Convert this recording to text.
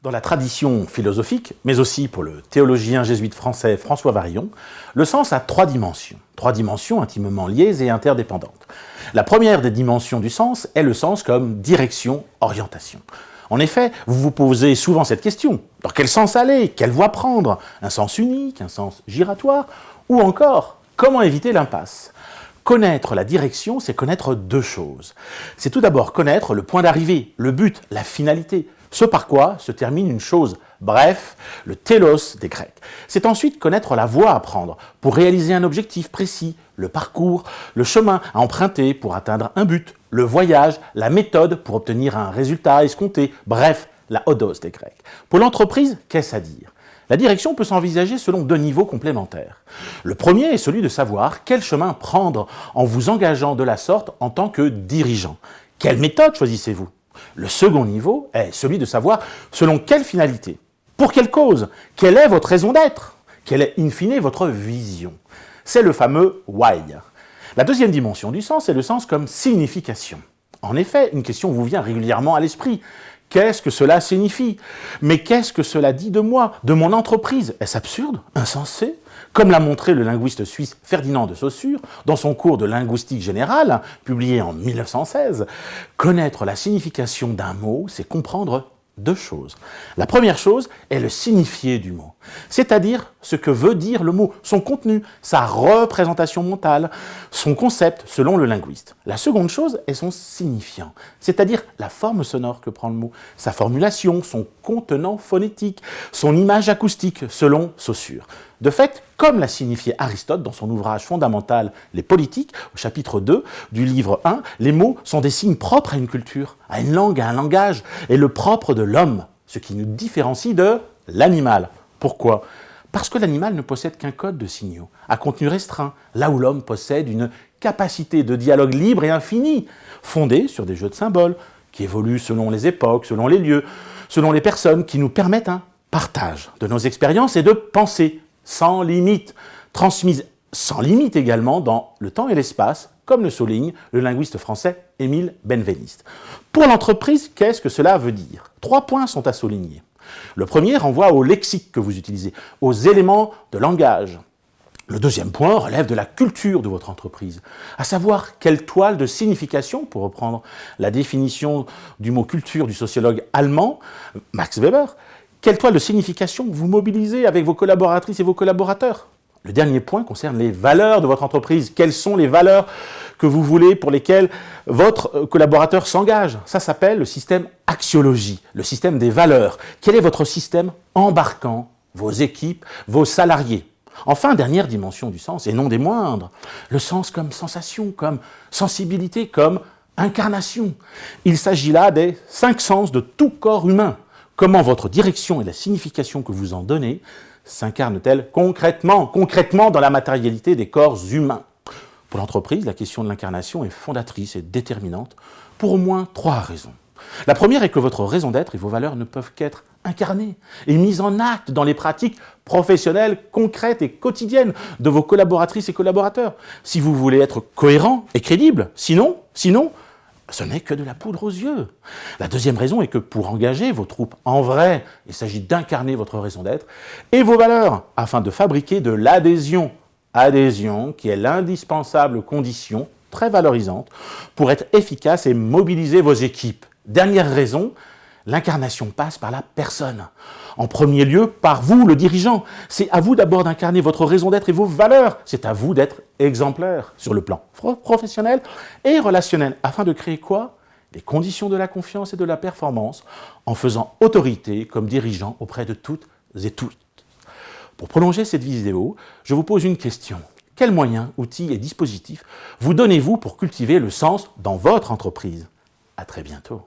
Dans la tradition philosophique, mais aussi pour le théologien jésuite français François Varillon, le sens a trois dimensions intimement liées et interdépendantes. La première des dimensions du sens est le sens comme direction, orientation. En effet, vous vous posez souvent cette question. Dans quel sens aller? Quelle voie prendre? Un sens unique? Un sens giratoire? Ou encore, comment éviter l'impasse? Connaître la direction, c'est connaître deux choses. C'est tout d'abord connaître le point d'arrivée, le but, la finalité, ce par quoi se termine une chose, bref, le télos des Grecs. C'est ensuite connaître la voie à prendre pour réaliser un objectif précis, le parcours, le chemin à emprunter pour atteindre un but, le voyage, la méthode pour obtenir un résultat escompté, bref, la hodos des Grecs. Pour l'entreprise, qu'est-ce à dire? La direction peut s'envisager selon deux niveaux complémentaires. Le premier est celui de savoir quel chemin prendre en vous engageant de la sorte en tant que dirigeant. Quelle méthode choisissez-vous? Le second niveau est celui de savoir selon quelle finalité, pour quelle cause, quelle est votre raison d'être, quelle est in fine votre vision. C'est le fameux why. La deuxième dimension du sens est le sens comme signification. En effet, une question vous vient régulièrement à l'esprit. Qu'est-ce que cela signifie? Mais qu'est-ce que cela dit de moi, de mon entreprise? Est-ce absurde? Insensé? Comme l'a montré le linguiste suisse Ferdinand de Saussure dans son cours de linguistique générale, publié en 1916, connaître la signification d'un mot, c'est comprendre deux choses. La première chose est le signifié du mot, c'est-à-dire ce que veut dire le mot, son contenu, sa représentation mentale, son concept selon le linguiste. La seconde chose est son signifiant, c'est-à-dire la forme sonore que prend le mot, sa formulation, son contenant phonétique, son image acoustique selon Saussure. De fait, comme l'a signifié Aristote dans son ouvrage fondamental « Les politiques », au chapitre 2 du livre 1, les mots sont des signes propres à une culture, à une langue, à un langage, et le propre de l'homme, ce qui nous différencie de l'animal. Pourquoi? Parce que l'animal ne possède qu'un code de signaux, à contenu restreint, là où l'homme possède une capacité de dialogue libre et infinie, fondée sur des jeux de symboles, qui évoluent selon les époques, selon les lieux, selon les personnes, qui nous permettent un partage de nos expériences et de pensées, sans limite, transmise sans limite également dans le temps et l'espace, comme le souligne le linguiste français Émile Benveniste. Pour l'entreprise, qu'est-ce que cela veut dire? 3 points sont à souligner. Le premier renvoie au lexique que vous utilisez, aux éléments de langage. Le deuxième point relève de la culture de votre entreprise, à savoir quelle toile de signification, pour reprendre la définition du mot culture du sociologue allemand Max Weber, quelle toile de signification vous mobilisez avec vos collaboratrices et vos collaborateurs? Le dernier point concerne les valeurs de votre entreprise. Quelles sont les valeurs que vous voulez pour lesquelles votre collaborateur s'engage? Ça s'appelle le système axiologie, le système des valeurs. Quel est votre système embarquant vos équipes, vos salariés? Enfin, dernière dimension du sens, et non des moindres, le sens comme sensation, comme sensibilité, comme incarnation. Il s'agit là des 5 sens de tout corps humain. Comment votre direction et la signification que vous en donnez s'incarnent-elles concrètement dans la matérialité des corps humains? Pour l'entreprise, la question de l'incarnation est fondatrice et déterminante pour au moins 3 raisons. La première est que votre raison d'être et vos valeurs ne peuvent qu'être incarnées et mises en acte dans les pratiques professionnelles concrètes et quotidiennes de vos collaboratrices et collaborateurs. Si vous voulez être cohérent et crédible, sinon, ce n'est que de la poudre aux yeux. La deuxième raison est que pour engager vos troupes en vrai, il s'agit d'incarner votre raison d'être et vos valeurs afin de fabriquer de l'adhésion. Adhésion qui est l'indispensable condition, très valorisante, pour être efficace et mobiliser vos équipes. Dernière raison, l'incarnation passe par la personne. En premier lieu, par vous, le dirigeant. C'est à vous d'abord d'incarner votre raison d'être et vos valeurs. C'est à vous d'être exemplaire sur le plan professionnel et relationnel. Afin de créer quoi? Les conditions de la confiance et de la performance en faisant autorité comme dirigeant auprès de toutes et tous. Pour prolonger cette vidéo, je vous pose une question. Quels moyens, outils et dispositifs vous donnez-vous pour cultiver le sens dans votre entreprise? À très bientôt.